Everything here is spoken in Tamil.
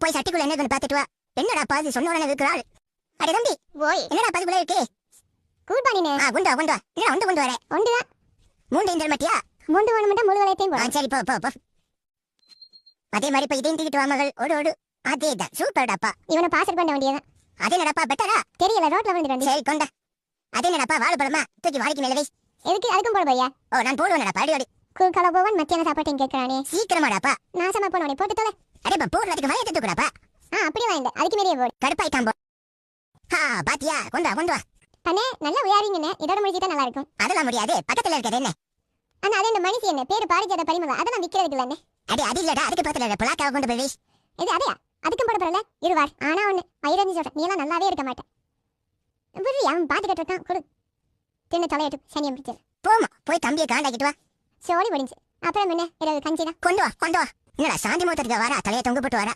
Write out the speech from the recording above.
போய் சட்டிக்குள்ள என்ன பாத்துட்டு வா. என்னடா பாதி சொன்ன உடனே இருக்கிறாள். அடே தம்பி ஓய், என்னடா பாதிக்குள்ள இருக்கு? கூர்பானினே. கொண்டு வா கொண்டு வா. என்ன ஒன்று கொண்டு வரே? ஒன்றுதான். மூன்று இந்த மட்டியா? மூன்று ஒன்று மட்டும் முழு வளையத்தையும் போடு. சரி போ போ போ. அதே மாதிரி இப்ப இதையும் தூக்கிட்டு வா மகள். ஓடு ஓடு. அதேதான் சூப்பர்டாப்பா. இவனை பாஸ் பண்ண வேண்டியதான். அதே நடப்பா பெட்டரா? தெரியல, ரோட்ல விழுந்துட்டான். சரி கொண்டா. அதே நடப்பா வாழைப்பழமா தூக்கி வாழைக்கு மேல வை. எதுக்கு? அதுக்கும் போட போய்யா? ஓ நான் போடுவேன்டா பாடி ஓடி. குறுக்கால போவன் மத்தியான சாப்பாட்டையும் கேட்கறானே. சீக்கிரமாடாப்பா. நாசமா போனவனே போட்டு தொலை. அடேப்பா போடுறதுக்கு வளையத்தை தூக்குடாப்பா. அப்படியே வாங்க. அதுக்கு மேலே போடு. கடுப்பாயிட்டான் போ. பாத்தியா? கொண்டு வா கொண்டு வா. அண்ணே நல்லா உயாரிங்கண்ணே. இதோட முடிச்சிட்டா நல்லா இருக்கும். அதெல்லாம் முடியாது. பக்கத்துல இருக்கிறது என்ன? அண்ணா அதே இந்த மனுஷி என்ன பேரு பாரிஜாத பரிமளா. அதெல்லாம் விக்கிறதுக்கு இல்ல. அடே அது இல்லடா. அதுக்கு பக்கத்துல பிளாக்காக கொண்டு போய் வை. இது அதையா? அதுக்கும் போட போறல இருவார். ஆனா ஒண்ணு ஐரஞ்சி சொல்றேன், நீ எல்லாம் நல்லாவே இருக்க மாட்டேன். புரி அவன் பாத்துக்கிட்டு இருக்கான். கொடு தின்னு தலையிட்டு சனியம் பிடிச்சது. போமா போய் தம்பியை காண்டாக்கிட்டு வா. சோழி முடிஞ்சு அப்புறம் என்ன இரவு கஞ்சி தான். கொண்டு வா கொண்டு வா. என்னடா சாந்தி முகூர்த்தத்துக்கு வரா தலையை தொங்க போட்டு வரா.